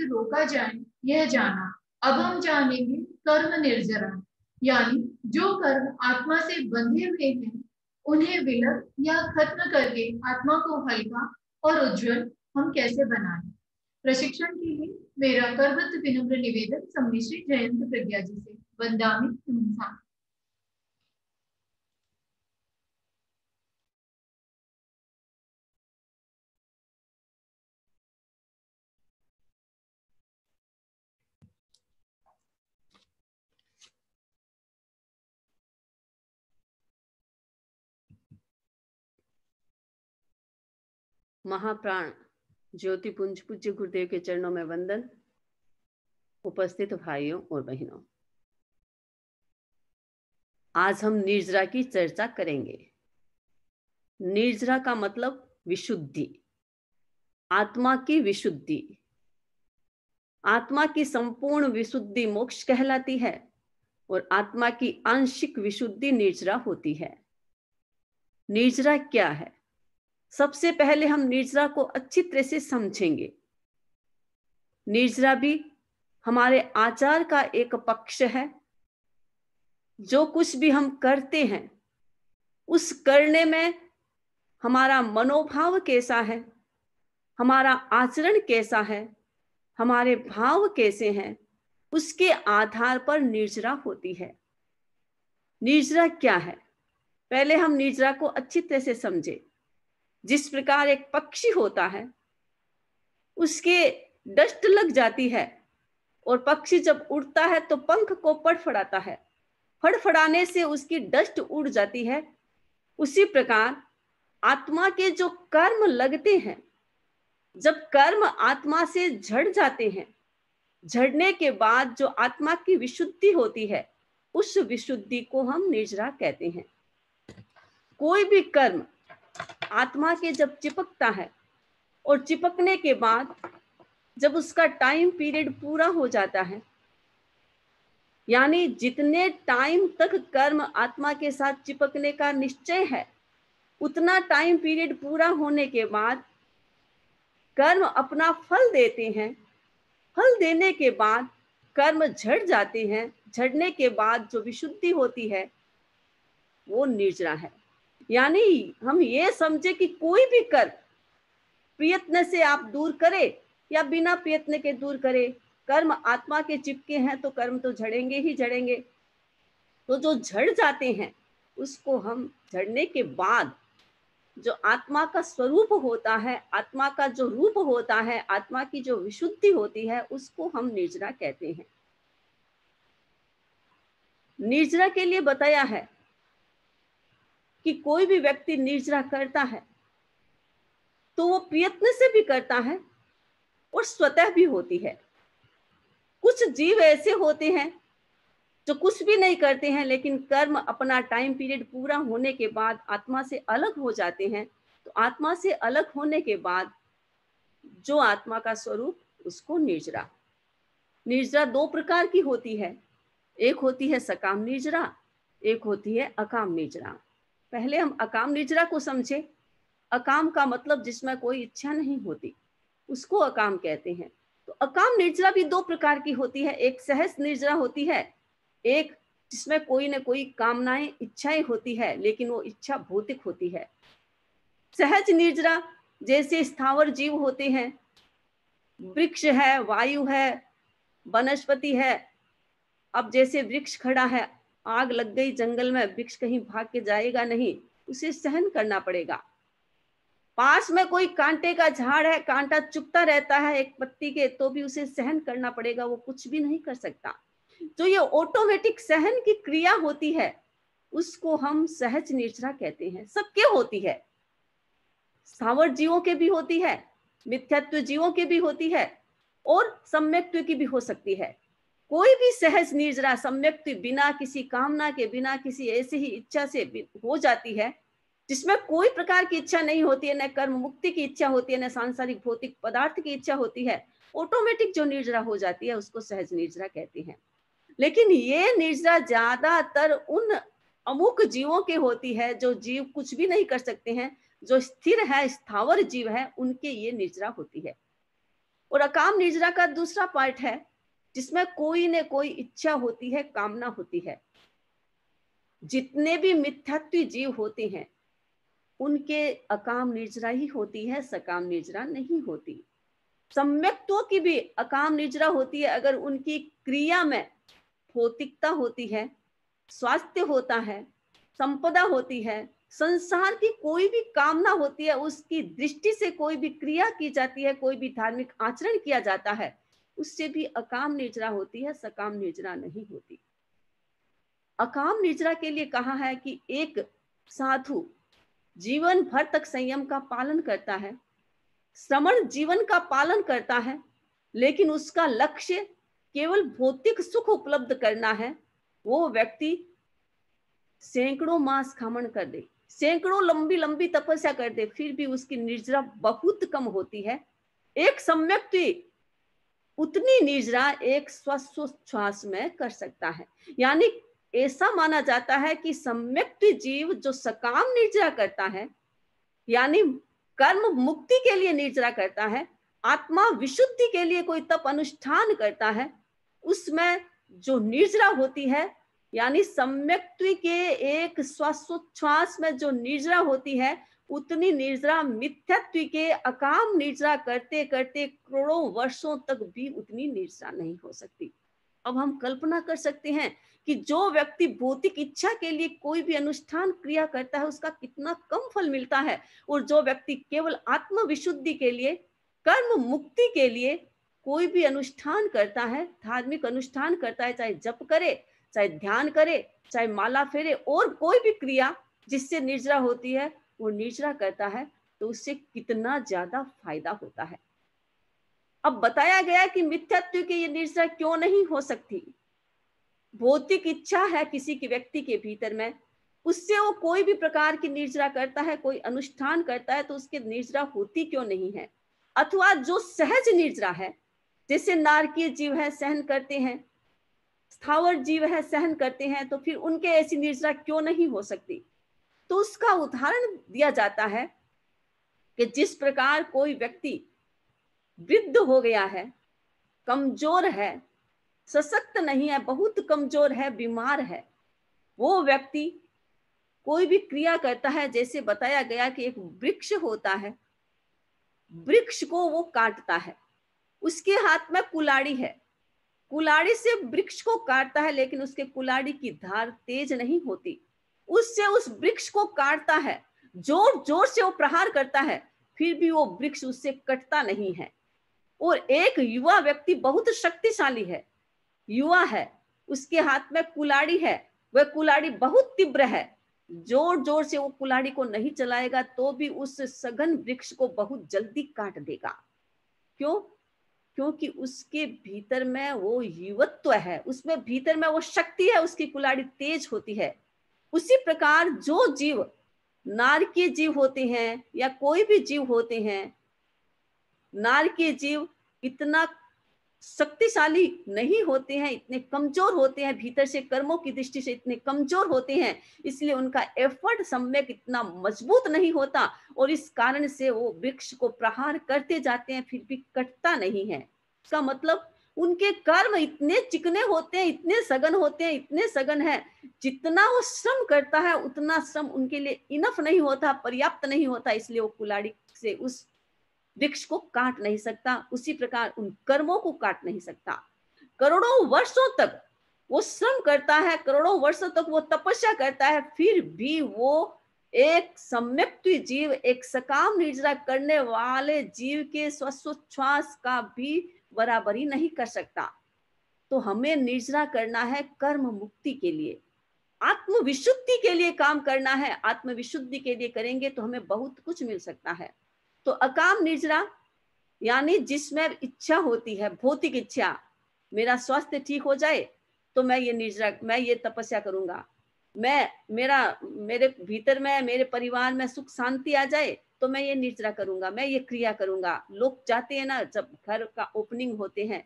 से रोका जाए यह जाना। अब हम जानेंगे कर्म निर्जरा, यानी जो कर्म आत्मा से बंधे हुए हैं उन्हें विलग या खत्म करके आत्मा को हल्का और उज्जवल हम कैसे बनाएं। प्रशिक्षण के लिए मेरा करवत विनम्र निवेदन सम्मिश्री जयंत प्रज्ञा जी से। वंदामि तुमसा। महाप्राण ज्योतिपुंज पूज्य गुरुदेव के चरणों में वंदन। उपस्थित भाइयों और बहनों, आज हम निर्जरा की चर्चा करेंगे। निर्जरा का मतलब विशुद्धि, आत्मा की विशुद्धि। आत्मा की संपूर्ण विशुद्धि मोक्ष कहलाती है और आत्मा की आंशिक विशुद्धि निर्जरा होती है। निर्जरा क्या है? सबसे पहले हम निर्जरा को अच्छी तरह से समझेंगे। निर्जरा भी हमारे आचार का एक पक्ष है। जो कुछ भी हम करते हैं उस करने में हमारा मनोभाव कैसा है, हमारा आचरण कैसा है, हमारे भाव कैसे हैं, उसके आधार पर निर्जरा होती है। निर्जरा क्या है? पहले हम निर्जरा को अच्छी तरह से समझे। जिस प्रकार एक पक्षी होता है, उसके डस्ट लग जाती है और पक्षी जब उड़ता है तो पंख को फड़फड़ाता है, फड़फड़ाने से उसकी डस्ट उड़ जाती है। उसी प्रकार आत्मा के जो कर्म लगते हैं, जब कर्म आत्मा से झड़ जाते हैं, झड़ने के बाद जो आत्मा की विशुद्धि होती है, उस विशुद्धि को हम निर्जरा कहते हैं। कोई भी कर्म आत्मा के जब चिपकता है और चिपकने के बाद जब उसका टाइम पीरियड पूरा हो जाता है, यानी जितने टाइम तक कर्म आत्मा के साथ चिपकने का निश्चय है, उतना टाइम पीरियड पूरा होने के बाद कर्म अपना फल देते हैं। फल देने के बाद कर्म झड़ जाते हैं। झड़ने के बाद जो विशुद्धि होती है वो निर्जरा है। यानी हम ये समझे कि कोई भी कर्म प्रयत्न से आप दूर करें या बिना प्रयत्न के दूर करें, कर्म आत्मा के चिपके हैं तो कर्म तो झड़ेंगे ही झड़ेंगे। तो जो झड़ जाते हैं उसको हम झड़ने के बाद जो आत्मा का स्वरूप होता है, आत्मा का जो रूप होता है, आत्मा की जो विशुद्धि होती है, उसको हम निर्जरा कहते हैं। निर्जरा के लिए बताया है कि कोई भी व्यक्ति निर्जरा करता है तो वो प्रयत्न से भी करता है और स्वतः भी होती है। कुछ जीव ऐसे होते हैं जो कुछ भी नहीं करते हैं, लेकिन कर्म अपना टाइम पीरियड पूरा होने के बाद आत्मा से अलग हो जाते हैं। तो आत्मा से अलग होने के बाद जो आत्मा का स्वरूप, उसको निर्जरा। निर्जरा दो प्रकार की होती है। एक होती है सकाम निर्जरा, एक होती है अकाम निर्जरा। पहले हम अकाम निर्जरा को समझे। अकाम का मतलब जिसमें कोई इच्छा नहीं होती, उसको अकाम कहते हैं। तो अकाम निर्जरा भी दो प्रकार की होती है। एक सहज निर्जरा होती है, एक जिसमें कोई न कोई कामनाएं, इच्छाएं होती है, लेकिन वो इच्छा भौतिक होती है। सहज निर्जरा जैसे स्थावर जीव होते हैं, वृक्ष है, वायु है, वनस्पति है। अब जैसे वृक्ष खड़ा है, आग लग गई जंगल में, वृक्ष कहीं भाग के जाएगा नहीं, उसे सहन करना पड़ेगा। पास में कोई कांटे का झाड़ है, कांटा चुभता रहता है एक पत्ती के, तो भी उसे सहन करना पड़ेगा, वो कुछ भी नहीं कर सकता। तो ये ऑटोमेटिक सहन की क्रिया होती है, उसको हम सहज निर्जरा कहते हैं। सबके होती है, स्थावर जीवों के भी होती है, मिथ्यात्व जीवों के भी होती है और सम्यक्त्व की भी हो सकती है। कोई भी सहज निर्जरा सम्यक्त्व बिना किसी कामना के, बिना किसी ऐसी ही इच्छा से हो जाती है, जिसमें कोई प्रकार की इच्छा नहीं होती है, न कर्म मुक्ति की इच्छा होती है, न सांसारिक भौतिक पदार्थ की इच्छा होती है। ऑटोमेटिक जो निर्जरा हो जाती है उसको सहज निर्जरा कहते हैं। लेकिन ये निर्जरा ज्यादातर उन अमुक जीवों के होती है जो जीव कुछ भी नहीं कर सकते हैं, जो स्थिर है, स्थावर जीव है, उनके ये निर्जरा होती है। और अकाम निर्जरा का दूसरा पार्ट है जिसमें कोई न कोई इच्छा होती है, कामना होती है। जितने भी मिथ्यात्वी जीव होते हैं उनके अकाम निर्जरा ही होती है, सकाम निर्जरा नहीं होती। सम्यक्त्व की भी अकाम निर्जरा होती है अगर उनकी क्रिया में भौतिकता होती है, स्वास्थ्य होता है, संपदा होती है, संसार की कोई भी कामना होती है, उसकी दृष्टि से कोई भी क्रिया की जाती है, कोई भी धार्मिक आचरण किया जाता है, उससे भी अकाम निर्जरा होती है, सकाम निर्जरा नहीं होती। अकाम निर्जरा के लिए कहा है कि एक साधु जीवन भर तक संयम का पालन करता है, श्रमण जीवन का पालन करता है, लेकिन उसका लक्ष्य केवल भौतिक सुख उपलब्ध करना है। वो व्यक्ति सैकड़ों मास खमन कर दे, सैकड़ों लंबी लंबी तपस्या कर दे, फिर भी उसकी निर्जरा बहुत कम होती है। एक सम्यक्ति उतनी निर्जरा एक श्वासोच्छ्वास में कर सकता है। यानी ऐसा माना जाता है कि सम्यक्ति जीव जो सकाम निर्जरा करता है, यानी कर्म मुक्ति के लिए निर्जरा करता है, आत्मा विशुद्धि के लिए कोई तप अनुष्ठान करता है, उसमें जो निर्जरा होती है, यानी सम्यक्त्व के एक श्वासोच्छ्वास में जो निर्जरा होती है, उतनी निर्जरा मिथ्यात्व के अकाम निर्जरा करते करते करोड़ों वर्षों तक भी उतनी निर्जरा नहीं हो सकती। अब हम कल्पना कर सकते हैं कि जो व्यक्ति भौतिक इच्छा के लिए कोई भी अनुष्ठान क्रिया करता है उसका कितना कम फल मिलता है, और जो व्यक्ति केवल आत्म विशुद्धि के लिए, कर्म मुक्ति के लिए कोई भी अनुष्ठान करता है, धार्मिक अनुष्ठान करता है, चाहे जप करे, चाहे ध्यान करे, चाहे माला फेरे, और कोई भी क्रिया जिससे निर्जरा होती है वो निर्जरा करता है, तो उससे कितना ज्यादा फायदा होता है। अब बताया गया कि मिथ्यात्व की ये निर्जरा क्यों नहीं हो सकती। भौतिक इच्छा है किसी के व्यक्ति के भीतर में, उससे वो कोई भी प्रकार की निर्जरा करता है, कोई अनुष्ठान करता है, तो उसके निर्जरा होती क्यों नहीं है। अथवा जो सहज निर्जरा है, जैसे नारकीय जीव है सहन करते हैं, स्थावर जीव है सहन करते हैं, तो फिर उनके ऐसी निर्जरा क्यों नहीं हो सकती। तो उसका उदाहरण दिया जाता है कि जिस प्रकार कोई व्यक्ति वृद्ध हो गया है, कमजोर है, सशक्त नहीं है, बहुत कमजोर है, बीमार है, वो व्यक्ति कोई भी क्रिया करता है, जैसे बताया गया कि एक वृक्ष होता है, वृक्ष को वो काटता है, उसके हाथ में कुल्हाड़ी है, कुल्हाड़ी से वृक्ष को काटता है, लेकिन उसके कुल्हाड़ी की धार तेज नहीं होती, उससे उस वृक्ष को काटता है, जोर जोर से वो प्रहार करता है, फिर भी वो वृक्ष उससे कटता नहीं है। और एक युवा व्यक्ति बहुत शक्तिशाली है, युवा है, उसके हाथ में कुल्हाड़ी है, वह कुल्हाड़ी बहुत तीव्र है, जोर जोर से वो कुल्हाड़ी को नहीं चलाएगा तो भी उस सघन वृक्ष को बहुत जल्दी काट देगा। क्यों? क्योंकि उसके भीतर में वो युवत्व है, उसमें भीतर में वो शक्ति है, उसकी कुल्हाड़ी तेज होती है। उसी प्रकार जो जीव नारकीय जीव होते हैं या कोई भी जीव होते हैं, नारकीय जीव इतना शक्तिशाली नहीं होते हैं, इतने कमजोर होते हैं, भीतर से कर्मों की दृष्टि से इतने कमजोर होते हैं, इसलिए उनका एफर्ट सम्यक इतना मजबूत नहीं होता, और इस कारण से वो वृक्ष को प्रहार करते जाते हैं, फिर भी कटता नहीं है। इसका मतलब उनके कर्म इतने चिकने होते हैं, इतने सघन होते हैं, इतने सघन है, जितना वो श्रम करता है उतना श्रम उनके लिए इनफ नहीं होता, पर्याप्त नहीं होता, इसलिए वो कुल्हाड़ी से उस वृक्ष को काट नहीं सकता। उसी प्रकार उन कर्मों को काट नहीं सकता। करोड़ों वर्षों तक वो श्रम करता है, करोड़ों वर्षों तक वो तपस्या करता है, फिर भी वो एक सम्यक्त्व जीव, एक सकाम निर्जरा करने वाले जीव के श्वासोच्छ्वास का भी बराबरी नहीं कर सकता। तो हमें निर्जरा करना है कर्म मुक्ति के लिए, आत्म विशुद्धि के लिए काम करना है। आत्म विशुद्धि के लिए करेंगे तो हमें बहुत कुछ मिल सकता है। तो अकाम निर्जरा यानी जिसमें इच्छा होती है, भौतिक इच्छा, मेरा स्वास्थ्य ठीक हो जाए तो मैं ये निर्जरा, मैं ये तपस्या करूंगा, मेरे भीतर में, मेरे परिवार में सुख शांति आ जाए तो मैं ये निर्जरा करूंगा, मैं ये क्रिया करूंगा। लोग चाहते हैं ना, जब घर का ओपनिंग होते हैं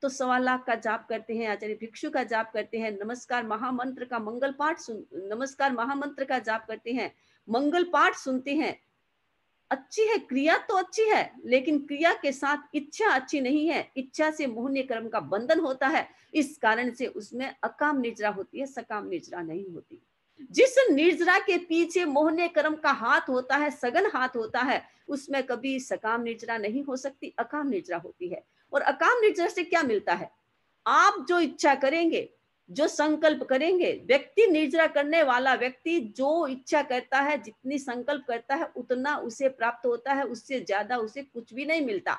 तो 1.25 लाख का जाप करते हैं, आचार्य भिक्षु का जाप करते हैं, नमस्कार महामंत्र का मंगल पाठ नमस्कार महामंत्र का जाप करते हैं, मंगल पाठ सुनते हैं, अच्छी है, क्रिया तो अच्छी है, लेकिन क्रिया के साथ इच्छा अच्छी नहीं है। इच्छा से मोहनीय कर्म का बंधन होता है, इस कारण से उसमें अकाम निर्जरा होती है, सकाम निर्जरा नहीं होती। जिस निर्जरा के पीछे मोहनीय कर्म का हाथ होता है, सघन हाथ होता है, उसमें कभी सकाम निर्जरा नहीं हो सकती, अकाम निर्जरा होती है। और अकाम निर्जरा से क्या मिलता है? आप जो इच्छा करेंगे, जो संकल्प करेंगे, व्यक्ति निर्जरा करने वाला व्यक्ति जो इच्छा करता है, जितनी संकल्प करता है, उतना उसे प्राप्त होता है, उससे ज्यादा उसे कुछ भी नहीं मिलता।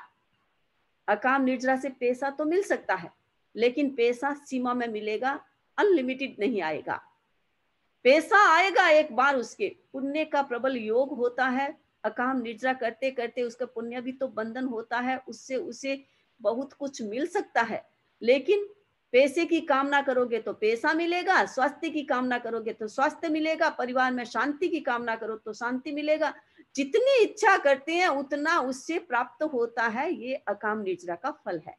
अकाम निर्जरा से पैसा तो मिल सकता है, लेकिन पैसा सीमा में मिलेगा, अनलिमिटेड नहीं आएगा। पैसा आएगा एक बार, उसके पुण्य का प्रबल योग होता है। अकाम निर्जरा करते करते उसका पुण्य भी तो बंधन होता है, उससे उसे बहुत कुछ मिल सकता है। लेकिन पैसे की कामना करोगे तो पैसा मिलेगा, स्वास्थ्य की कामना करोगे तो स्वास्थ्य मिलेगा, परिवार में शांति की कामना करो तो शांति मिलेगा। जितनी इच्छा करते हैं उतना उससे प्राप्त होता है। ये अकाम निर्जरा का फल है।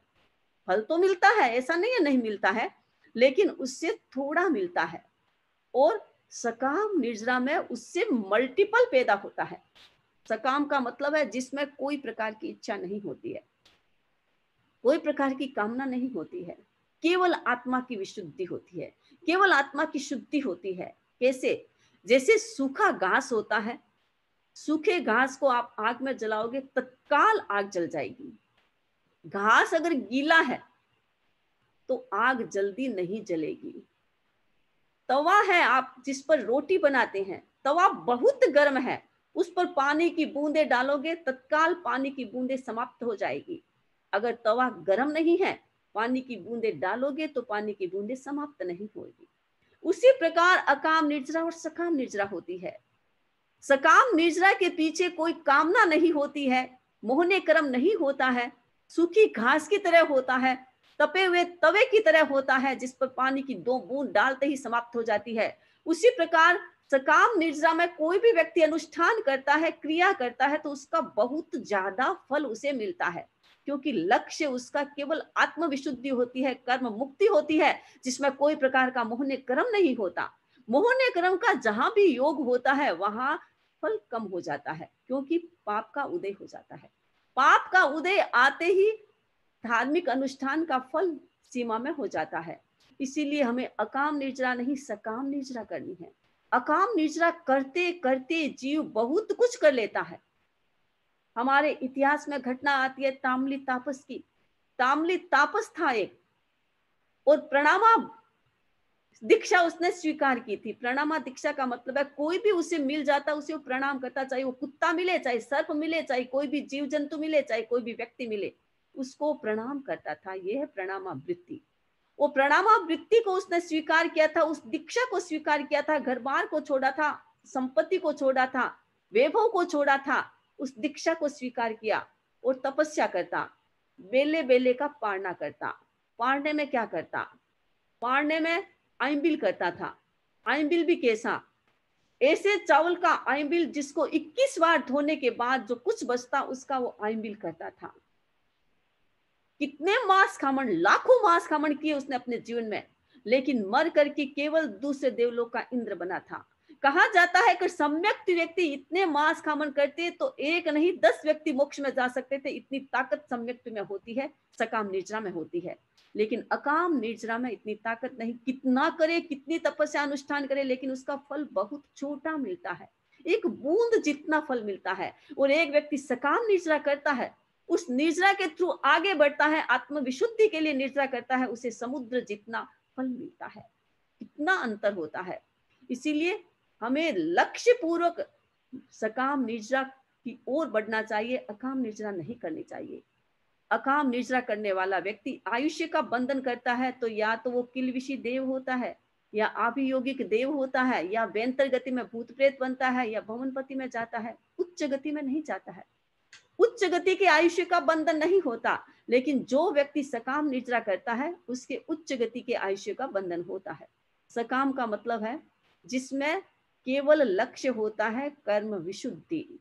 फल तो मिलता है, ऐसा नहीं है नहीं मिलता है, लेकिन उससे थोड़ा मिलता है। और सकाम निर्जरा में उससे मल्टीपल पैदा होता है। सकाम का मतलब है जिसमें कोई प्रकार की इच्छा नहीं होती है, कोई प्रकार की कामना नहीं होती है, केवल आत्मा की विशुद्धि होती है, केवल आत्मा की शुद्धि होती है। कैसे? जैसे सूखा घास होता है, सूखे घास को आप आग में जलाओगे, तत्काल आग जल जाएगी। घास अगर गीला है तो आग जल्दी नहीं जलेगी। तवा है, आप जिस पर रोटी बनाते हैं, तवा बहुत गर्म है, उस पर पानी की बूंदे डालोगे, तत्काल पानी की बूंदे समाप्त हो जाएगी। अगर तवा गर्म नहीं है, पानी की बूंदे डालोगे तो पानी की बूंदे समाप्त नहीं होगी। उसी प्रकार अकाम निर्जरा और सकाम निर्जरा होती है। सकाम निर्जरा के पीछे कोई कामना नहीं होती है, मोहनीय कर्म नहीं होता है, सूखी घास की तरह होता है, तपे हुए तवे की तरह होता है, जिस पर पानी की 2 बूंद डालते ही समाप्त हो जाती है। उसी प्रकार सकाम निर्जरा में कोई भी व्यक्ति अनुष्ठान करता है, क्रिया करता है, तो उसका बहुत ज्यादा फल उसे मिलता है, क्योंकि लक्ष्य उसका केवल आत्म विशुद्धि होती है, कर्म मुक्ति होती है, जिसमें कोई प्रकार का मोहनीय कर्म नहीं होता। मोहनीय कर्म का जहां भी योग होता है वहां फल कम हो जाता है, क्योंकि पाप का उदय हो जाता है। पाप का उदय आते ही धार्मिक अनुष्ठान का फल सीमा में हो जाता है। इसीलिए हमें अकाम निर्जरा नहीं, सकाम निर्जरा करनी है। अकाम निर्जरा करते करते जीव बहुत कुछ कर लेता है। हमारे इतिहास में घटना आती है ताम्ली तापस की। ताम्ली तापस था एक, और प्रणामा दीक्षा उसने स्वीकार की थी। प्रणामा दीक्षा का मतलब है कोई भी उसे मिल जाता उसे वो प्रणाम करता, चाहे वो कुत्ता मिले, चाहे सर्प मिले, चाहे कोई भी जीव जंतु मिले, चाहे कोई भी व्यक्ति मिले, उसको प्रणाम करता था। यह है प्रणामा वृत्ति। वो प्रणामा वृत्ति को उसने स्वीकार किया था, उस दीक्षा को स्वीकार किया था, घर बार को छोड़ा था, संपत्ति को छोड़ा था, वैभव को छोड़ा था, उस दीक्षा को स्वीकार किया और तपस्या करता, बेले बेले का पारना करता। पारने में क्या करता? पारने में आइंबिल करता था। आइंबिल भी कैसा? ऐसे चावल का आइंबिल जिसको 21 बार धोने के बाद जो कुछ बचता उसका वो आइंबिल करता था। कितने मांस खामन, लाखों मांस खामन किए उसने अपने जीवन में, लेकिन मर करके केवल दूसरे देवलोक का इंद्र बना था। कहा जाता है कि सम्यक व्यक्ति इतने मांस खामन करते तो एक नहीं 10 व्यक्ति मोक्ष में जा सकते थे, इतनी ताकत सम्यक में होती है, सकाम निर्जरा में होती है। लेकिन अकाम निर्जरा में इतनी ताकत नहीं। कितना करे, कितनी तपस्या अनुष्ठान करे, लेकिन उसका फल बहुत छोटा मिलता है, एक बूंद जितना फल मिलता है। और एक व्यक्ति सकाम निर्जरा करता है, उस निर्जरा के थ्रू आगे बढ़ता है, आत्म विशुद्धि के लिए निर्जरा करता है, उसे समुद्र जितना फल मिलता है। कितना अंतर होता है। इसीलिए हमें लक्ष्य पूर्वक सकाम निर्जरा की ओर बढ़ना चाहिए, अकाम निर्जरा नहीं करनी चाहिए। अकाम निर्जरा करने वाला व्यक्ति आयुष्य का बंधन करता है, तो या तो वो किलविषी देव होता है, या अभियोगिक देव होता है, या वेंतर गति में भूत प्रेत बनता है, या भवनपति में जाता है, उच्च गति में नहीं जाता है। उच्च गति के आयुष्य का बंधन नहीं होता, लेकिन जो व्यक्ति सकाम निर्जरा करता है उसके उच्च गति के आयुष्य का बंधन होता है। सकाम का मतलब है जिसमें केवल लक्ष्य होता है कर्म विशुद्धि।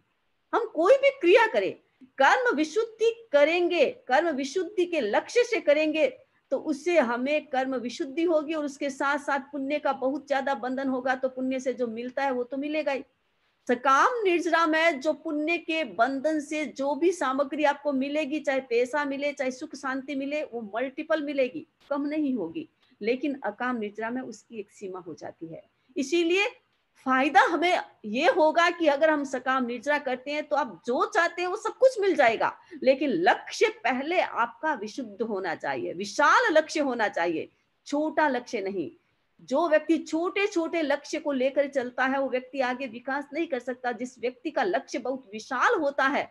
हम कोई भी क्रिया करें, कर्म विशुद्धि करेंगे, कर्म विशुद्धि के लक्ष्य से करेंगे तो उससे हमें कर्म विशुद्धि होगी, और उसके साथ साथ पुण्य का बहुत ज्यादा बंधन होगा, तो पुण्य से जो मिलता है वो तो मिलेगा ही। सकाम निर्जरा में जो पुण्य के बंधन से जो भी सामग्री आपको मिलेगी, चाहे पैसा मिले, चाहे सुख शांति मिले, वो मल्टीपल मिलेगी, कम नहीं होगी। लेकिन अकाम निर्जरा में उसकी एक सीमा हो जाती है। इसीलिए फायदा हमें ये होगा कि अगर हम सकाम निर्जरा करते हैं तो आप जो चाहते हैं वो सब कुछ मिल जाएगा, लेकिन लक्ष्य पहले आपका विशुद्ध होना चाहिए, विशाल लक्ष्य होना चाहिए, छोटा लक्ष्य नहीं। जो व्यक्ति छोटे छोटे लक्ष्य को लेकर चलता है वो व्यक्ति आगे विकास नहीं कर सकता। जिस व्यक्ति का लक्ष्य बहुत विशाल होता है,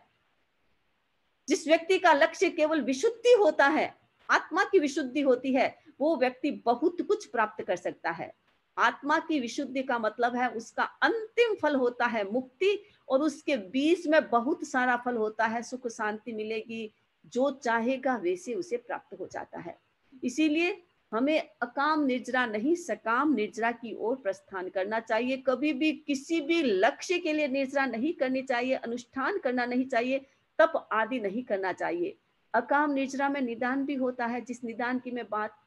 जिस व्यक्ति का लक्ष्य केवल विशुद्धि होता है, आत्मा की विशुद्धि होती है, वो व्यक्ति बहुत कुछ प्राप्त कर सकता है। आत्मा की विशुद्धि का मतलब है उसका अंतिम फल होता है मुक्ति, और उसके बीच में बहुत सारा फल होता है, सुख शांति मिलेगी, जो चाहेगा वैसे उसे प्राप्त हो जाता है। इसीलिए हमें अकाम निर्जरा नहीं, सकाम निर्जरा की ओर प्रस्थान करना चाहिए। कभी भी किसी भी लक्ष्य के लिए निर्जरा नहीं करनी चाहिए, अनुष्ठान करना नहीं चाहिए, तप आदि नहीं करना चाहिए। अकाम निर्जरा में निदान भी होता है। जिस निदान की मैं बात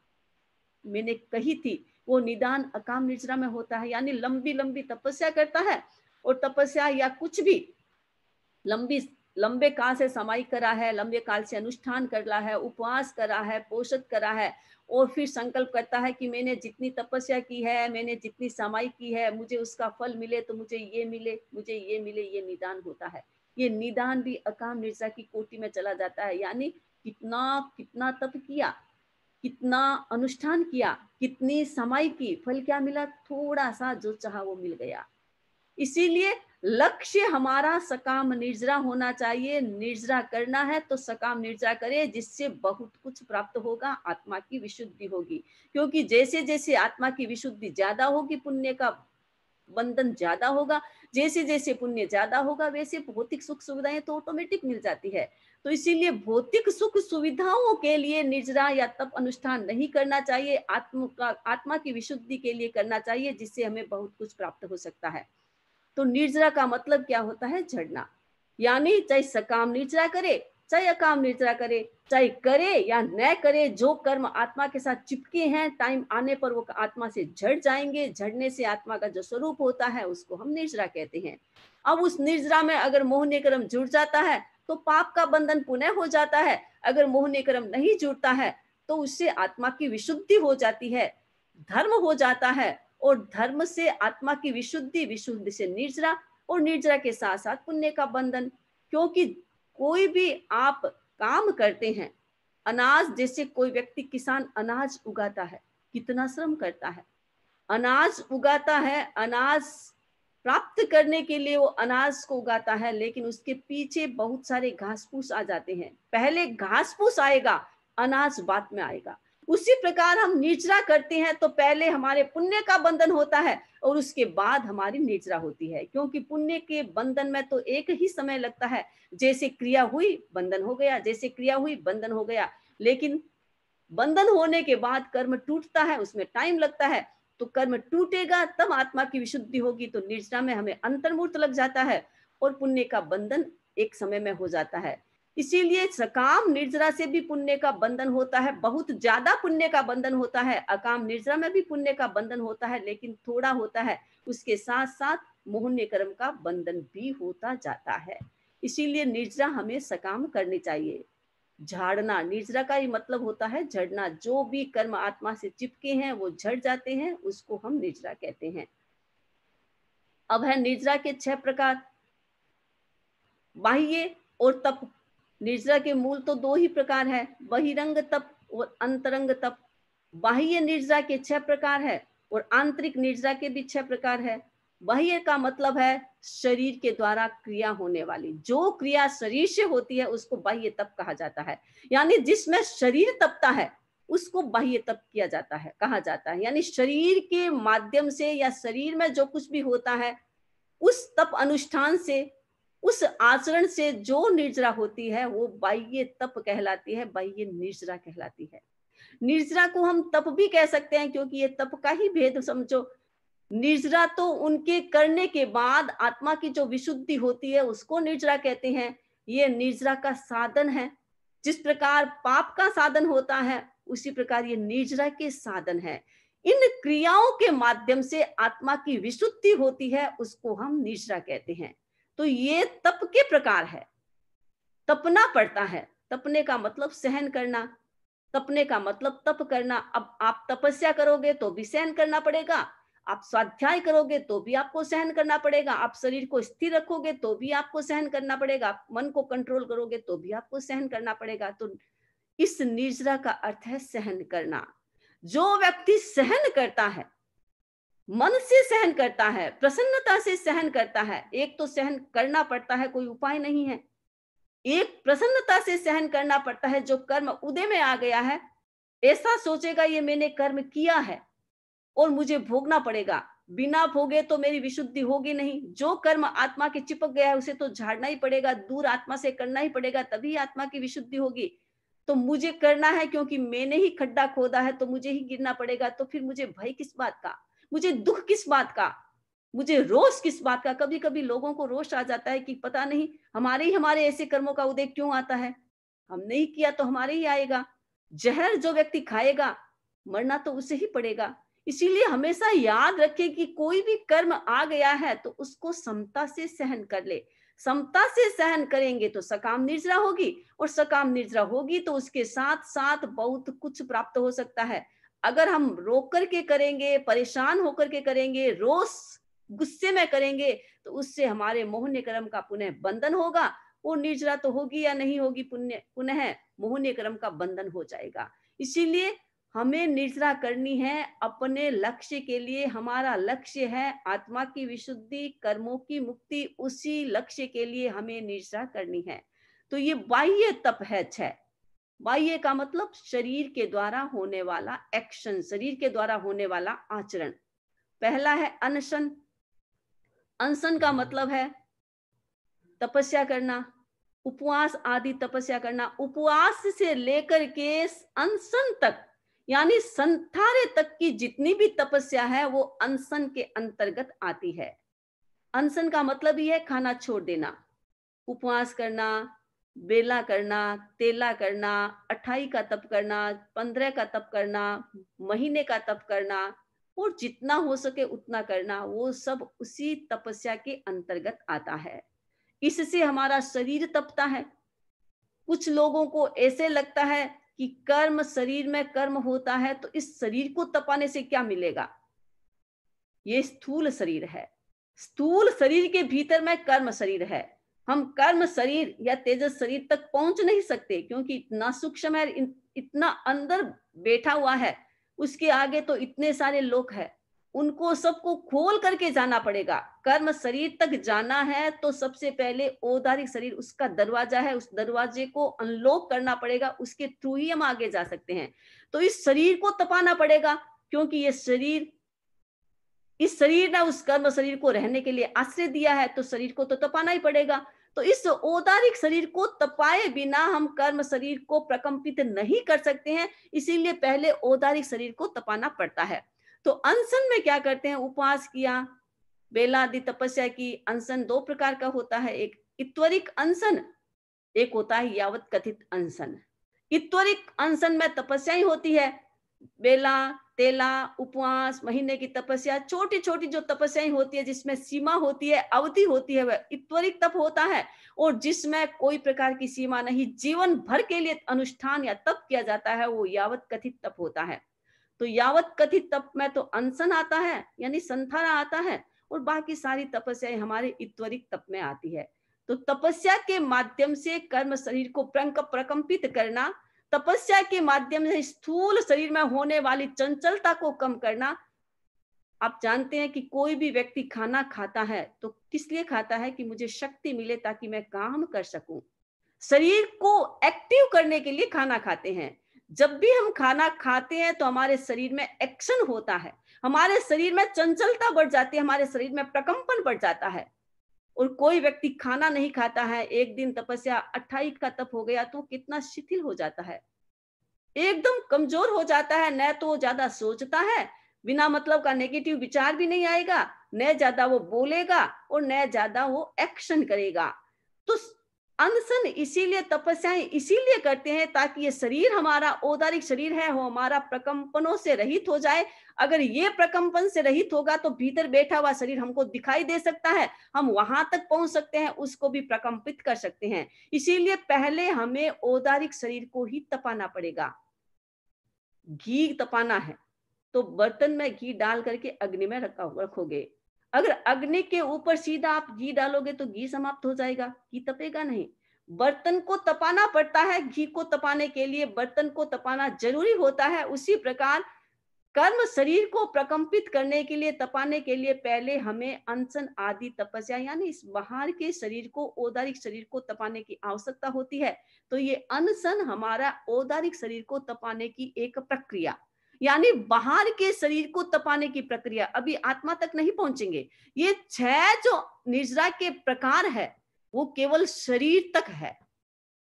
मैंने कही थी वो निदान अकाम निर्जरा में होता है। यानी लंबी लंबी तपस्या करता है, और तपस्या या कुछ भी लंबे काल से समाई करा है, लंबे काल से अनुष्ठान करा है, उपवास करा है, पोषण करा है, और फिर संकल्प करता है कि मैंने जितनी तपस्या की है, मैंने जितनी समाई की है, मुझे उसका फल मिले तो मुझे ये मिले, मुझे ये मिले, ये निदान होता है। ये निदान भी अकाम निर्जरा की कोटि में चला जाता है। यानी कितना कितना तप किया, कितना अनुष्ठान किया, कितनी समाई की, फल क्या मिला? थोड़ा सा जो चाहा वो मिल गया। इसीलिए लक्ष्य हमारा सकाम निर्जरा होना चाहिए। निर्जरा करना है तो सकाम निर्जरा करे, जिससे बहुत कुछ प्राप्त होगा, आत्मा की विशुद्धि होगी। क्योंकि जैसे जैसे आत्मा की विशुद्धि ज्यादा होगी, पुण्य का बंधन ज्यादा होगा, जैसे जैसे पुण्य ज्यादा होगा, वैसे भौतिक सुख सुविधाएं तो ऑटोमेटिक मिल जाती है। तो इसीलिए भौतिक सुख सुविधाओं के लिए निर्जरा या तप अनुष्ठान नहीं करना चाहिए, आत्मा की विशुद्धि के लिए करना चाहिए, जिससे हमें बहुत कुछ प्राप्त हो सकता है। तो निर्जरा का मतलब क्या होता है? झड़ना। यानी चाहे सकाम निर्जरा करे, चाहे अकाम निर्जरा करे, चाहे करे या न करे, जो कर्म आत्मा के साथ चिपके हैं, टाइम आने पर वो आत्मा से झड़ जाएंगे। झड़ने से आत्मा का जो स्वरूप होता है उसको हम निर्जरा कहते हैं। अब उस निर्जरा में अगर मोहनीय कर्म जुड़ जाता है तो पाप का बंधन पुनः हो जाता है। अगर मोहनीय कर्म नहीं जुड़ता है तो उससे आत्मा की विशुद्धि हो जाती है, धर्म हो जाता है, और धर्म से आत्मा की विशुद्धि, विशुद्धि से निर्जरा, और निर्जरा के साथ साथ पुण्य का बंधन। क्योंकि कोई भी आप काम करते हैं, अनाज, जैसे कोई व्यक्ति किसान अनाज उगाता है, कितना श्रम करता है, अनाज उगाता है, अनाज प्राप्त करने के लिए वो अनाज को उगाता है, लेकिन उसके पीछे बहुत सारे घास फूस आ जाते हैं। पहले घास फूस आएगा, अनाज बाद में आएगा। उसी प्रकार हम निर्जरा करते हैं तो पहले हमारे पुण्य का बंधन होता है और उसके बाद हमारी निर्जरा होती है। क्योंकि पुण्य के बंधन में तो एक ही समय लगता है, जैसे क्रिया हुई बंधन हो गया, जैसे क्रिया हुई बंधन हो गया। लेकिन बंधन होने के बाद कर्म टूटता है, उसमें टाइम लगता है। तो कर्म टूटेगा तब आत्मा की विशुद्धि होगी। तो निर्जरा में हमें अंतर्मूर्त लग जाता है और पुण्य का बंधन एक समय में हो जाता है। इसीलिए सकाम निर्जरा से भी पुण्य का बंधन होता है, बहुत ज्यादा पुण्य का बंधन होता है। अकाम निर्जरा में भी पुण्य का बंधन होता है, लेकिन थोड़ा होता है। उसके साथ साथ मोहनीय कर्म का बंधन भी होता जाता है। इसीलिए निर्जरा हमें सकाम करनी चाहिए। झाड़ना, निर्जरा का ही मतलब होता है झड़ना। जो भी कर्म आत्मा से चिपके हैं वो झड़ जाते हैं, उसको हम निर्जरा कहते हैं। अब है निर्जरा के 6 प्रकार। बाह्य और तप। निर्जरा के मूल तो 2 ही प्रकार है, बहिरंग तप और अंतरंग तप। बाह्य निर्जरा के 6 प्रकार है और आंतरिक निर्जरा के भी 6 प्रकार है। बाह्य का मतलब है शरीर के द्वारा क्रिया होने वाली, जो क्रिया शरीर से होती है उसको बाह्य तप कहा जाता है। यानी जिसमें शरीर तपता है उसको बाह्य तप किया जाता है, कहा जाता है। यानी शरीर के माध्यम से या शरीर में जो कुछ भी होता है उस तप अनुष्ठान से, उस आचरण से जो निर्जरा होती है वो बाह्य तप कहलाती है, बाह्य निर्जरा कहलाती है। निर्जरा को हम तप भी कह सकते हैं, क्योंकि ये तप का ही भेद समझो। निर्जरा तो उनके करने के बाद आत्मा की जो विशुद्धि होती है उसको निर्जरा कहते हैं। ये निर्जरा का साधन है। जिस प्रकार पाप का साधन होता है उसी प्रकार ये निर्जरा के साधन है। इन क्रियाओं के माध्यम से आत्मा की विशुद्धि होती है, उसको हम निर्जरा कहते हैं। तो ये तप के प्रकार है। तपना पड़ता है। तपने का मतलब सहन करना, तपने का मतलब तप करना। अब आप तपस्या करोगे तो भी सहन करना पड़ेगा, आप स्वाध्याय करोगे तो भी आपको सहन करना पड़ेगा, आप शरीर को स्थिर रखोगे तो भी आपको सहन करना पड़ेगा, आप मन को कंट्रोल करोगे तो भी आपको सहन करना पड़ेगा। तो इस निर्जरा का अर्थ है सहन करना। जो व्यक्ति सहन करता है, मन से सहन करता है, प्रसन्नता से सहन करता है, एक तो सहन करना पड़ता है, कोई उपाय नहीं है, एक प्रसन्नता से सहन करना पड़ता है। जो कर्म उदय में आ गया है, ऐसा सोचेगा ये मैंने कर्म किया है और मुझे भोगना पड़ेगा, बिना भोगे तो मेरी विशुद्धि होगी नहीं। जो कर्म आत्मा के चिपक गया है उसे तो झाड़ना ही पड़ेगा, दूर आत्मा से करना ही पड़ेगा, तभी आत्मा की विशुद्धि होगी। तो मुझे करना है क्योंकि मैंने ही खड्डा खोदा है, तो मुझे ही गिरना पड़ेगा। तो फिर मुझे भय किस बात का, मुझे दुख किस बात का, मुझे रोष किस बात का। कभी कभी लोगों को रोष आ जाता है कि पता नहीं हमारे ऐसे कर्मों का उदय क्यों आता है, हमने ही किया तो हमारे ही आएगा। जहर जो व्यक्ति खाएगा मरना तो उसे ही पड़ेगा। इसीलिए हमेशा याद रखें कि कोई भी कर्म आ गया है तो उसको समता से सहन कर ले। समता से सहन करेंगे तो सकाम निर्जरा होगी, और सकाम निर्जरा होगी तो उसके साथ साथ बहुत कुछ प्राप्त हो सकता है। अगर हम रोक करके करेंगे, परेशान होकर के करेंगे, रोष गुस्से में करेंगे, तो उससे हमारे मोहन्य कर्म का पुनः बंधन होगा। वो निर्जरा तो होगी या नहीं होगी, पुनः मोहन्य कर्म का बंधन हो जाएगा। इसीलिए हमें निर्जरा करनी है अपने लक्ष्य के लिए। हमारा लक्ष्य है आत्मा की विशुद्धि, कर्मों की मुक्ति। उसी लक्ष्य के लिए हमें निर्जरा करनी है। तो ये बाह्य तप है 6। बाह्य का मतलब शरीर के द्वारा होने वाला एक्शन, शरीर के द्वारा होने वाला आचरण। पहला है अनशन। अनशन का मतलब है तपस्या करना, उपवास आदि तपस्या करना। उपवास से लेकर के अनशन तक, यानी संथारे तक की जितनी भी तपस्या है वो अनशन के अंतर्गत आती है। अनशन का मतलब ही है खाना छोड़ देना, उपवास करना, बेला करना, तेला करना, 28 का तप करना, 15 का तप करना, महीने का तप करना, और जितना हो सके उतना करना, वो सब उसी तपस्या के अंतर्गत आता है। इससे हमारा शरीर तपता है। कुछ लोगों को ऐसे लगता है कि कर्म, शरीर में कर्म होता है तो इस शरीर को तपाने से क्या मिलेगा। ये स्थूल शरीर है। स्थूल शरीर के भीतर में कर्म शरीर है। हम कर्म शरीर या तेजस शरीर तक पहुंच नहीं सकते, क्योंकि इतना सूक्ष्म है, इतना अंदर बैठा हुआ है। उसके आगे तो इतने सारे लोग हैं, उनको सबको खोल करके जाना पड़ेगा। कर्म शरीर तक जाना है तो सबसे पहले औदारिक शरीर उसका दरवाजा है, उस दरवाजे को अनलॉक करना पड़ेगा, उसके थ्रू ही हम आगे जा सकते हैं। तो इस शरीर को तपाना पड़ेगा, क्योंकि ये शरीर, इस शरीर ने उस कर्म शरीर को रहने के लिए आश्रय दिया है, तो शरीर को तो तपाना ही पड़ेगा। तो इस औदारिक शरीर को तपाए बिना हम कर्म शरीर को प्रकंपित नहीं कर सकते हैं। इसीलिए पहले औदारिक शरीर को तपाना पड़ता है। तो अनशन में क्या करते हैं, उपवास किया, बेला आदि तपस्या की। अनशन 2 प्रकार का होता है, एक इत्वरिक अनशन, एक होता है यावत कथित अनशन। इत्वरिक अनशन में तपस्या ही होती है, बेला, तेला, उपवास, महीने की तपस्या, छोटी छोटी जो तपस्याएं होती है जिसमें सीमा होती है, अवधि होती है, वह इत्वरिक तप होता है। और जिसमें कोई प्रकार की सीमा नहीं, जीवन भर के लिए अनुष्ठान या तप किया जाता है, वो यावत कथित तप होता है। तो यावत कथित तप में तो अनशन आता है, यानी संथारा आता है, और बाकी सारी तपस्याएं हमारे इत्वरिक तप में आती है। तो तपस्या के माध्यम से कर्म शरीर को प्रकंपित करना, तपस्या के माध्यम से स्थूल शरीर में होने वाली चंचलता को कम करना। आप जानते हैं कि कोई भी व्यक्ति खाना खाता है तो किस लिए खाता है, कि मुझे शक्ति मिले ताकि मैं काम कर सकूं। शरीर को एक्टिव करने के लिए खाना खाते हैं। जब भी हम खाना खाते हैं तो हमारे शरीर में एक्शन होता है, हमारे शरीर में चंचलता बढ़ जाती है, हमारे शरीर में प्रकंपन बढ़ जाता है। और कोई व्यक्ति खाना नहीं खाता है, एक दिन तपस्या 28 का तप हो गया तो कितना शिथिल हो जाता है, एकदम कमजोर हो जाता है। न तो वो ज्यादा सोचता है, बिना मतलब का नेगेटिव विचार भी नहीं आएगा, न ज्यादा वो बोलेगा और न ज्यादा वो एक्शन करेगा। तो अनशन इसीलिए, तपस्याएं इसीलिए करते हैं ताकि ये शरीर हमारा औदारिक शरीर है वो हमारा प्रकंपनों से रहित हो जाए। अगर ये प्रकंपन से रहित होगा तो भीतर बैठा हुआ शरीर हमको दिखाई दे सकता है, हम वहां तक पहुंच सकते हैं, उसको भी प्रकंपित कर सकते हैं। इसीलिए पहले हमें औदारिक शरीर को ही तपाना पड़ेगा। घी तपाना है तो बर्तन में घी डाल करके अग्नि में रखोगे। अगर अग्नि के ऊपर सीधा आप घी डालोगे तो घी समाप्त हो जाएगा, घी तपेगा नहीं। बर्तन को तपाना पड़ता है, घी को तपाने के लिए बर्तन को तपाना जरूरी होता है। उसी प्रकार कर्म शरीर को प्रकंपित करने के लिए, तपाने के लिए पहले हमें अनशन आदि तपस्या यानी इस बाहर के शरीर को, औदारिक शरीर को तपाने की आवश्यकता होती है। तो ये अनशन हमारा औदारिक शरीर को तपाने की एक प्रक्रिया, यानी बाहर के शरीर को तपाने की प्रक्रिया। अभी आत्मा तक नहीं पहुंचेंगे। ये 6 जो निर्जरा के प्रकार है वो केवल शरीर तक है,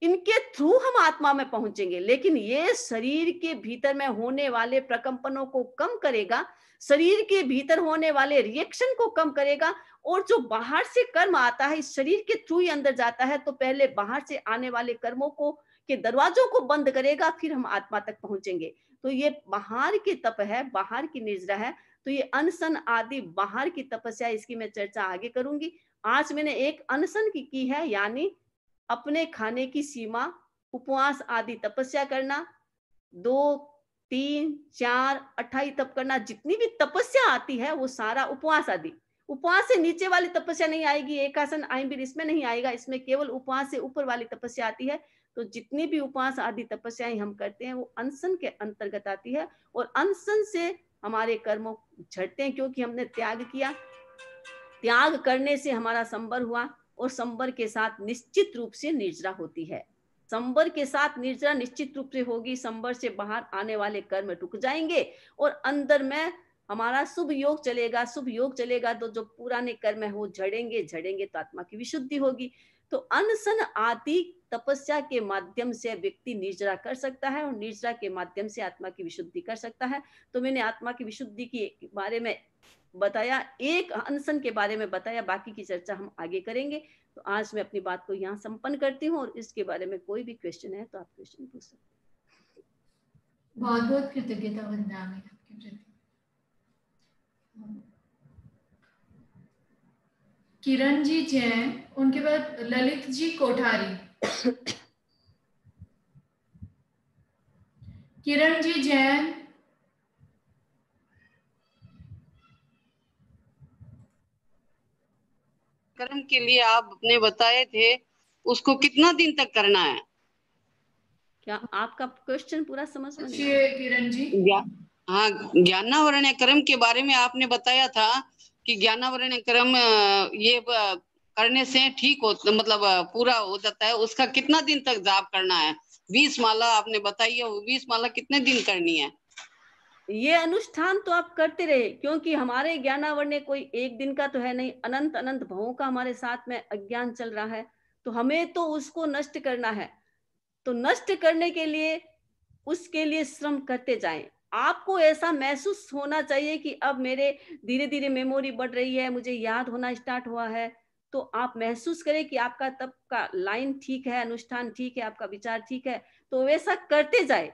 इनके थ्रू हम आत्मा में पहुंचेंगे। लेकिन ये शरीर के भीतर में होने वाले प्रकंपनों को कम करेगा, शरीर के भीतर होने वाले रिएक्शन को कम करेगा। और जो बाहर से कर्म आता है इस शरीर के थ्रू ही अंदर जाता है, तो पहले बाहर से आने वाले कर्मों को के दरवाजों को बंद करेगा, फिर हम आत्मा तक पहुंचेंगे। तो ये बाहर की तप है, बाहर की निर्जरा है। तो ये अनशन आदि बाहर की तपस्या, इसकी मैं चर्चा आगे करूंगी। आज मैंने एक अनशन की है, यानी अपने खाने की सीमा, उपवास आदि तपस्या करना, 2, 3, 4, 28 तप करना। जितनी भी तपस्या आती है वो सारा उपवास आदि, उपवास से नीचे वाली तपस्या नहीं आएगी, एक आसन आइंबिर इसमें नहीं आएगा, इसमें केवल उपवास से ऊपर वाली तपस्या आती है। तो जितनी भी उपवास आदि तपस्याएं हम करते हैं वो अनशन के अंतर्गत आती है। और अनशन से हमारे कर्मों झड़ते हैं, क्योंकि हमने त्याग किया। त्याग करने से हमारा संबर हुआ, और संबर के साथ निश्चित रूप से निर्जरा होती है। संबर के साथ निर्जरा निश्चित रूप से होगी। संबर से बाहर आने वाले कर्म रुक जाएंगे और अंदर में हमारा शुभ योग चलेगा। शुभ योग चलेगा तो जो पुराने कर्म है वो झड़ेंगे, झड़ेंगे तो आत्मा की विशुद्धि होगी। तो अनशन आदि तपस्या के माध्यम से व्यक्ति निर्जरा कर सकता है, और निर्जरा के माध्यम से आत्मा की विशुद्धि कर सकता है। तो मैंने आत्मा की विशुद्धि के बारे में बताया, एक अनशन के बारे में बताया, बाकी की चर्चा हम आगे करेंगे। तो आज मैं अपनी बात को यहाँ संपन्न करती हूँ, और इसके बारे में कोई भी क्वेश्चन है तो आप क्वेश्चन पूछ सकते हैं। बहुत बहुत कृतज्ञता वंदना है आपके प्रति। किरण जी जैन, उनके बाद ललित जी कोठारी। किरण जी जैन। कर्म के लिए आप अपने बताए थे, उसको कितना दिन तक करना है? क्या आपका क्वेश्चन पूरा समझ में नहीं? किरण जी, हाँ, ज्ञानावरण कर्म के बारे में आपने बताया था कि ज्ञानावरण कर्म ये करने से ठीक हो, मतलब पूरा हो जाता है। उसका कितना दिन तक जाप करना है? 20 माला आपने बताई है, 20 माला कितने दिन करनी है? ये अनुष्ठान तो आप करते रहे, क्योंकि हमारे ज्ञानावरण कोई एक दिन का तो है नहीं, अनंत अनंत भवों का हमारे साथ में अज्ञान चल रहा है। तो हमें तो उसको नष्ट करना है। तो नष्ट करने के लिए उसके लिए श्रम करते जाएं। आपको ऐसा महसूस होना चाहिए कि अब मेरे धीरे धीरे मेमोरी बढ़ रही है, मुझे याद होना स्टार्ट हुआ है। तो आप महसूस करें कि आपका तब का लाइन ठीक है, अनुष्ठान ठीक है, आपका विचार ठीक है, तो वैसा करते जाए।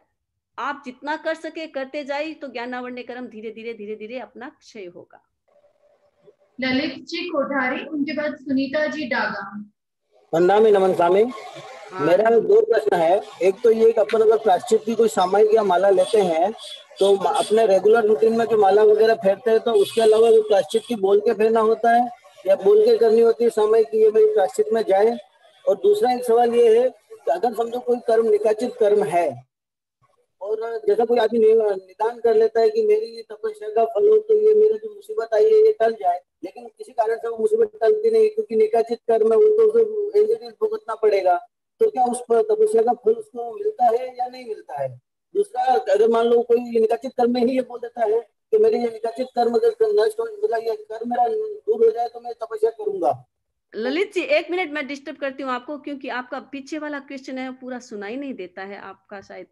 आप जितना कर सके करते जाए, तो ज्ञानावरण कर्म धीरे धीरे धीरे धीरे अपना क्षय होगा। ललित जी कोठारी, उनके बाद सुनीता जी डागा। वंदना नमन स्वामी। मेरा 2 प्रश्न है। एक तो ये कि अपन अगर प्रायश्चित की कोई सामयिक या माला लेते हैं तो अपने रेगुलर रूटीन में जो माला वगैरह फेरते हैं, तो उसके अलावा वो प्रायश्चित की बोल के फेरना होता है या बोल के करनी होती है सामयिक की, ये मेरी प्रायश्चित में जाए? और दूसरा एक सवाल ये है कि अगर समझो कोई कर्म निकाचित कर्म है, और जैसा कोई आदमी निदान कर लेता है कि मेरी तपस्या का फल हो तो ये मेरे जो मुसीबत आई है ये टल जाए, लेकिन किसी कारण से वो मुसीबत टलती नहीं क्योंकि निकाचित कर्म है, वो तो भुगतना पड़ेगा। तो क्या उस पर तपस्या का फल उसको मिलता है या नहीं मिलता है? दूसरा, अगर मान लो कोई निकाचित कर्म में ही ये बोल देता है कि मेरे ये निकाचित कर्म अगर नष्ट हो, मतलब ये कर्म मेरा दूर हो जाए तो मैं तपस्या करूंगा। ललित जी 1 मिनट मैं डिस्टर्ब करती हूँ आपको, क्योंकि आपका पीछे वाला क्वेश्चन है पूरा सुनाई नहीं देता है आपका, शायद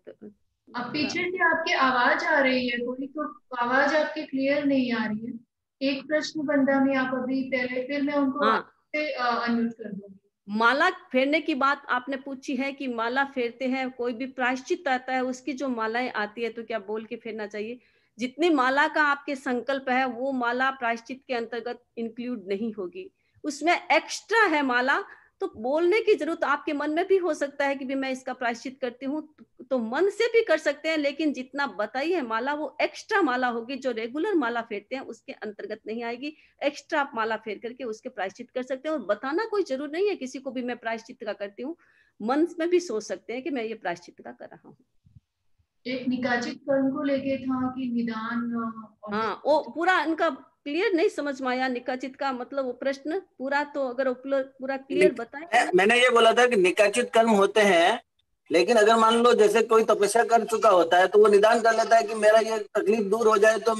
अब पीछे से आपकी आवाज आ रही है कोई, तो आवाज आपकी क्लियर नहीं आ रही है। एक प्रश्न बंदा में आप अभी पहले, फिर मैं उनको अनम्यूट कर दूंगी। माला फेरने की बात आपने पूछी है कि माला फेरते हैं, कोई भी प्रायश्चित आता है, उसकी जो मालाएं आती है तो क्या बोल के फेरना चाहिए? जितनी माला का आपके संकल्प है वो माला प्रायश्चित के अंतर्गत इंक्लूड नहीं होगी, उसमें एक्स्ट्रा है माला। तो बोलने की जरूरत आपके मन में भी हो सकता है कि भी मैं इसका प्रायश्चित करती हूँ, तो मन से भी कर सकते हैं, लेकिन जितना बताई है माला वो एक्स्ट्रा माला होगी, जो रेगुलर माला फेरते हैं उसके अंतर्गत नहीं आएगी। एक्स्ट्रा आप माला फेर करके उसके प्रायश्चित कर सकते हैं, और बताना कोई जरूर नहीं है किसी को भी मैं प्रायश्चित का करती हूँ, मन में भी सोच सकते हैं कि मैं ये प्रायश्चित का कर रहा हूँ। एक निकाचित कर्म को लेके था कि निदान हाँ, वो पूरा इनका क्लियर नहीं समझ में आया, निकाचित का मतलब वो प्रश्न पूरा, तो अगर पूरा क्लियर बताए। मैंने ये बोला था कि निकाचित कर्म होते हैं, लेकिन अगर मान लो जैसे कोई तपस्या कर चुका होता है तो वो निदान कर लेता है कि मेरा ये तकलीफ दूर हो जाए, तो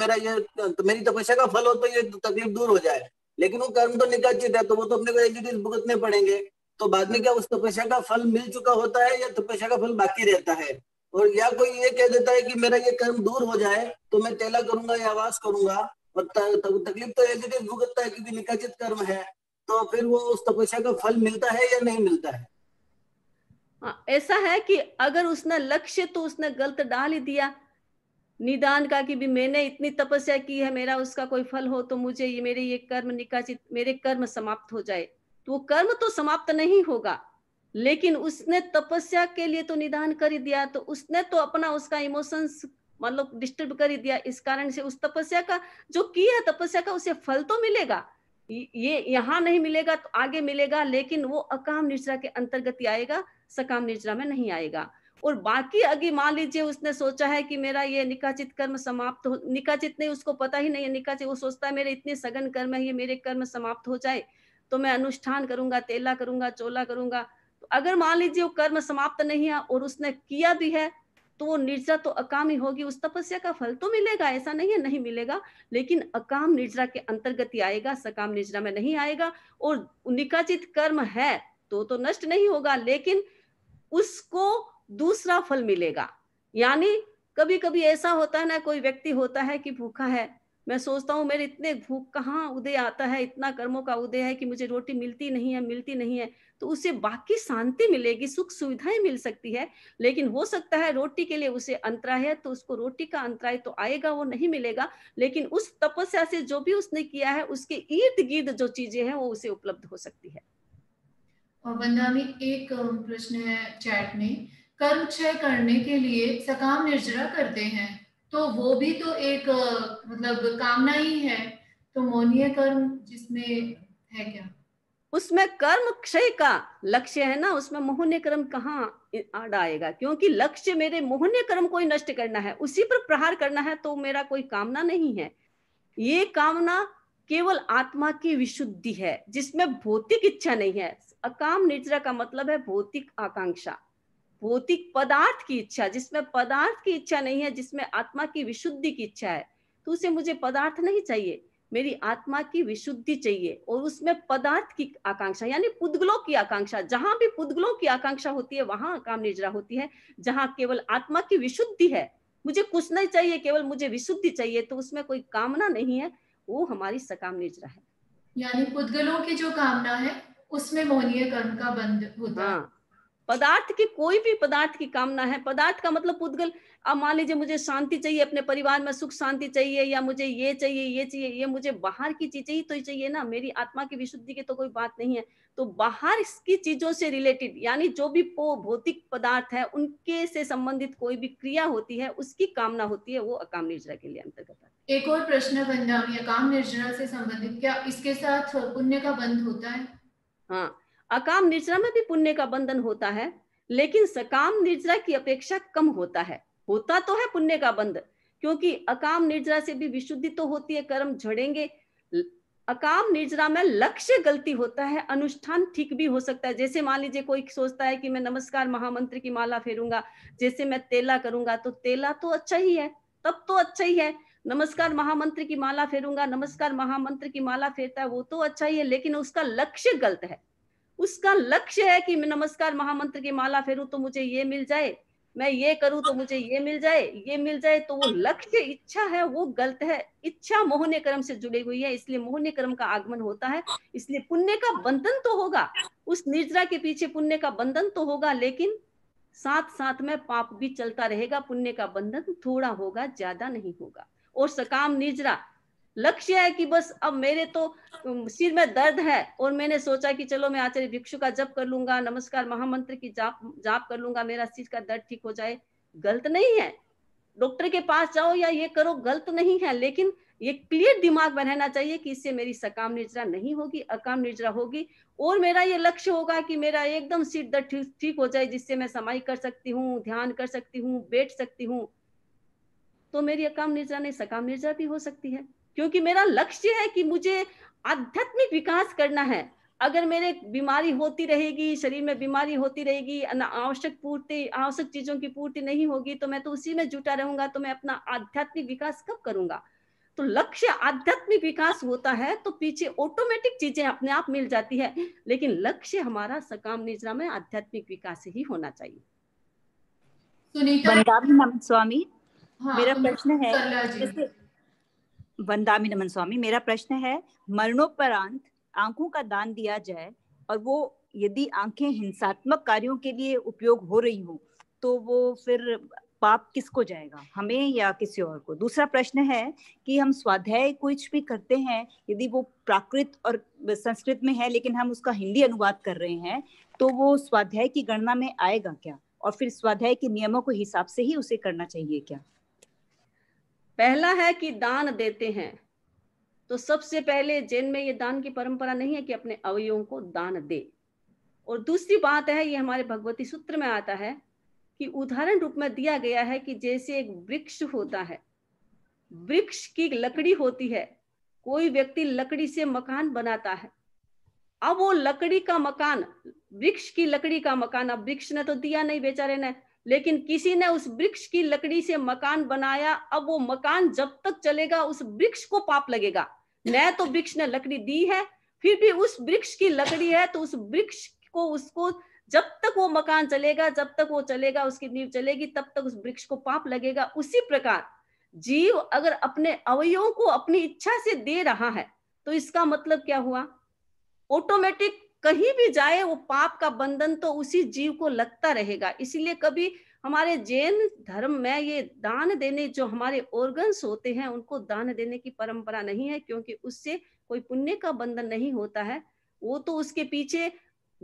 मेरी तपस्या का फल हो तो ये तकलीफ दूर हो जाए, लेकिन वो कर्म तो निकाचित है तो वो तो अपने को एक भुगतने पड़ेंगे। तो बाद में क्या उस तपस्या का फल मिल चुका होता है या तपस्या का फल बाकी रहता है? और या कोई ये कह देता है कि मेरा ये कर्म दूर हो जाए तो मैं तेला करूंगा या वास करूंगा, और तकलीफ तो एक भुगतता है क्योंकि निकाचित कर्म है, तो फिर वो उस तपस्या का फल मिलता है या नहीं मिलता है? हाँ, ऐसा है कि अगर उसने लक्ष्य तो उसने गलत डाल ही दिया निदान का कि भी मैंने इतनी तपस्या की है, मेरा उसका कोई फल हो तो मुझे ये मेरे ये कर्म निकाचित, मेरे कर्म समाप्त हो जाए, तो वो कर्म तो समाप्त नहीं होगा, लेकिन उसने तपस्या के लिए तो निदान कर ही दिया, तो उसने तो अपना उसका इमोशंस मतलब डिस्टर्ब कर ही दिया। इस कारण से उस तपस्या का जो की है तपस्या का उसे फल तो मिलेगा, ये यहाँ नहीं मिलेगा तो आगे मिलेगा, लेकिन वो अकाम निद्रा के अंतर्गत ही आएगा, सकाम निद्रा में नहीं आएगा। और बाकी अगर मान लीजिए उसने सोचा है कि मेरा ये निकाचित कर्म समाप्त हो, निकाचित नहीं, उसको पता ही नहीं है निकाचित, वो सोचता है मेरे इतने सघन कर्म है, ये मेरे कर्म समाप्त हो जाए तो मैं अनुष्ठान करूंगा, तेला करूंगा, चोला करूंगा। तो अगर मान लीजिए वो कर्म समाप्त नहीं है और उसने किया भी है तो वो निर्जरा तो अकाम ही होगी, उस तपस्या का फल तो मिलेगा, ऐसा नहीं है नहीं मिलेगा, लेकिन अकाम निर्जरा के अंतर्गत ही आएगा, सकाम निर्जरा में नहीं आएगा। और निकाचित कर्म है तो नष्ट नहीं होगा, लेकिन उसको दूसरा फल मिलेगा। यानी कभी कभी ऐसा होता है ना, कोई व्यक्ति होता है कि भूखा है, मैं सोचता हूँ मेरे इतने भूख कहाँ उदय आता है, इतना कर्मों का उदय है कि मुझे रोटी मिलती नहीं है, तो उसे बाकी शांति मिलेगी, सुख सुविधाएं मिल सकती है, लेकिन हो सकता है रोटी के लिए उसे अंतराय है, तो उसको रोटी का अंतराय तो आएगा, वो नहीं मिलेगा, लेकिन उस तपस्या से जो भी उसने किया है उसके इर्द गिर्द जो चीजें हैं वो उसे उपलब्ध हो सकती है। और वंदना में एक प्रश्न है चैट में, कर्म क्षय करने के लिए सकाम निर्जरा करते हैं, तो वो भी तो एक मतलब कामना ही है, तो मौनीय कर्म जिसमें है क्या? उसमें कर्म क्षय का लक्ष्य है ना, उसमें मोहनीय कर्म कहाँ आड़ आएगा, क्योंकि लक्ष्य मेरे मोहनीय कर्म को ही नष्ट करना है, उसी पर प्रहार करना है, तो मेरा कोई कामना नहीं है। ये कामना केवल आत्मा की विशुद्धि है जिसमें भौतिक इच्छा नहीं है। अकाम निद्रा का मतलब है भौतिक आकांक्षा, भौतिक पदार्थ की इच्छा, जिसमें पदार्थ की इच्छा नहीं है, जिसमें आत्मा की विशुद्धि की इच्छा है, तो उसे मुझे पदार्थ नहीं चाहिए, मेरी आत्मा की विशुद्धि चाहिए, और उसमें पदार्थ की आकांक्षा यानी पुद्गलों की आकांक्षा, जहां भी पुद्गलों की आकांक्षा होती है वहां काम निद्रा होती है। जहां केवल आत्मा की विशुद्धि है, मुझे कुछ नहीं चाहिए, केवल मुझे विशुद्धि चाहिए, तो उसमें कोई कामना नहीं है, वो हमारी सकाम निद्रा है। यानी पुद्गलों की जो कामना है उसमें मोहनीय कर्म का बंध होता है। हाँ, पदार्थ की कोई भी पदार्थ की कामना है, पदार्थ का मतलब पुद्गल, अब मान लीजिए मुझे शांति चाहिए, अपने परिवार में सुख शांति चाहिए, या मुझे ये चाहिए, ये मुझे बाहर की चीजें ही तो चाहिए ना, मेरी आत्मा की विशुद्धि की तो कोई बात नहीं है। तो बाहर की चीजों से रिलेटेड यानी जो भी भौतिक पदार्थ है उनके से संबंधित कोई भी क्रिया होती है उसकी कामना होती है, वो अकाम निर्जरा के लिए अंतर्गत है। एक और प्रश्न वंदना में, अकाम निर्जरा से संबंधित, क्या इसके साथ पुण्य का बंध होता है? हाँ, अकाम निर्जरा में भी पुण्य का बंधन होता है, लेकिन सकाम निर्जरा की अपेक्षा कम होता है। होता तो है पुण्य का बंध, क्योंकि अकाम निर्जरा से भी विशुद्धि तो होती है, कर्म झड़ेंगे। अकाम निर्जरा में लक्ष्य गलती होता है, अनुष्ठान ठीक भी हो सकता है। जैसे मान लीजिए कोई सोचता है कि मैं नमस्कार महामंत्र की माला फेरूंगा, जैसे मैं तेला करूंगा, तो तेला तो अच्छा ही है, तब तो अच्छा ही है। नमस्कार महामंत्र की माला फेरूंगा, नमस्कार महामंत्र की माला फेरता है, वो तो अच्छा ही है, लेकिन उसका लक्ष्य गलत है। उसका लक्ष्य है कि मैं नमस्कार महामंत्र की माला फेरूं तो मुझे ये मिल जाए, मैं ये करूं तो मुझे ये मिल जाए, तो वो लक्ष्य इच्छा है, वो गलत है। इच्छा मोहनीय कर्म से जुड़ी हुई है, इसलिए मोहनीय कर्म का आगमन होता है, इसलिए पुण्य का बंधन तो होगा, उस निर्जरा के पीछे पुण्य का बंधन तो होगा, लेकिन साथ साथ में पाप भी चलता रहेगा। पुण्य का बंधन थोड़ा होगा, ज्यादा नहीं होगा। और सकाम निर्जरा लक्ष्य है कि बस अब मेरे तो सिर में दर्द है और मैंने सोचा कि चलो मैं आचार्य भिक्षु का जप कर लूंगा, नमस्कार महामंत्र की जाप कर लूंगा, मेरा सिर का दर्द ठीक हो जाए। गलत नहीं है, डॉक्टर के पास जाओ या ये करो, गलत नहीं है, लेकिन ये क्लियर दिमाग में रहना चाहिए कि इससे मेरी सकाम निर्जरा नहीं होगी, अकाम निर्जरा होगी। और मेरा ये लक्ष्य होगा कि मेरा एकदम सिर दर्द ठीक हो जाए, जिससे मैं समाधि कर सकती हूँ, ध्यान कर सकती हूँ, बैठ सकती हूँ। तो मेरी अकाम निर्जरा नहीं, सकाम निर्जरा भी हो सकती है, क्योंकि मेरा लक्ष्य है कि मुझे आध्यात्मिक विकास करना है। अगर मेरे बीमारी होती रहेगी, शरीर में बीमारी होती रहेगी, आवश्यक चीजों की पूर्ति नहीं होगी, तो मैं तो उसी में जुटा रहूंगा, तो मैं अपना आध्यात्मिक विकास कब करूंगा? तो लक्ष्य आध्यात्मिक विकास होता है तो पीछे ऑटोमेटिक चीजें अपने आप मिल जाती है, लेकिन लक्ष्य हमारा सकाम निद्रा में आध्यात्मिक विकास ही होना चाहिए। सुनीता वंदामी नमन स्वामी, हाँ, मेरा प्रश्न है, सरला जी। वंदामी नमन स्वामी, मेरा प्रश्न है, मरणोपरांत आंखों का दान दिया जाए और वो यदि आंखें हिंसात्मक कार्यों के लिए उपयोग हो रही हो तो वो फिर पाप किसको जाएगा, हमें या किसी और को? दूसरा प्रश्न है कि हम स्वाध्याय कुछ भी करते हैं, यदि वो प्राकृत और संस्कृत में है लेकिन हम उसका हिंदी अनुवाद कर रहे हैं, तो वो स्वाध्याय की गणना में आएगा क्या? और फिर स्वाध्याय के नियमों के हिसाब से ही उसे करना चाहिए क्या? पहला है कि दान देते हैं, तो सबसे पहले जैन में ये दान की परंपरा नहीं है कि अपने अवयवों को दान दे। और दूसरी बात है, ये हमारे भगवती सूत्र में आता है कि उदाहरण रूप में दिया गया है कि जैसे एक वृक्ष होता है, वृक्ष की लकड़ी होती है, कोई व्यक्ति लकड़ी से मकान बनाता है, अब वो लकड़ी का मकान, वृक्ष की लकड़ी का मकान, अब वृक्ष ने तो दिया नहीं बेचारे ने, लेकिन किसी ने उस वृक्ष की लकड़ी से मकान बनाया, अब वो मकान जब तक चलेगा उस वृक्ष को पाप लगेगा। न तो वृक्ष ने लकड़ी दी है, फिर भी उस वृक्ष की लकड़ी है, तो उस वृक्ष को, उसको जब तक वो मकान चलेगा, जब तक वो चलेगा, उसकी नींव चलेगी, तब तक उस वृक्ष को पाप लगेगा। उसी प्रकार जीव अगर अपने अवयवों को अपनी इच्छा से दे रहा है, तो इसका मतलब क्या हुआ? ऑटोमेटिक कहीं भी जाए वो पाप का बंधन तो उसी जीव को लगता रहेगा। इसलिए कभी हमारे जैन धर्म में ये दान देने, जो हमारे ऑर्गन्स होते हैं, उनको दान देने की परंपरा नहीं है, क्योंकि उससे कोई पुण्य का बंधन नहीं होता है। वो तो उसके पीछे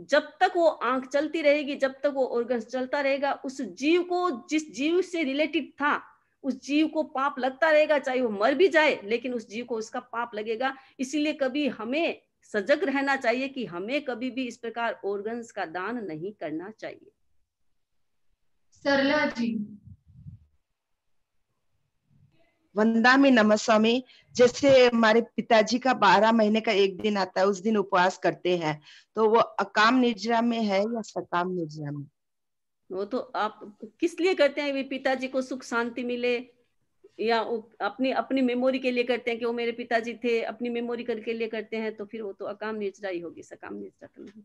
जब तक वो आंख चलती रहेगी, जब तक वो ऑर्गन्स चलता रहेगा, उस जीव को, जिस जीव से रिलेटेड था, उस जीव को पाप लगता रहेगा, चाहे वो मर भी जाए, लेकिन उस जीव को उसका पाप लगेगा। इसीलिए कभी हमें सजग रहना चाहिए कि हमें कभी भी इस प्रकार ऑर्गन्स का दान नहीं करना चाहिए। सरला जी। वंदामी नमः स्वामी, जैसे हमारे पिताजी का 12 महीने का एक दिन आता है, उस दिन उपवास करते हैं, तो वो अकाम निर्जरा में है या सकाम निर्जरा में? वो तो आप किस लिए करते हैं? वे पिताजी को सुख शांति मिले, या अपनी अपनी मेमोरी के लिए करते हैं कि वो मेरे पिताजी थे, अपनी मेमोरी के लिए करते हैं, तो फिर वो तो अकाम निर्जरा ही होगी, सकाम निर्जरा तो नहीं।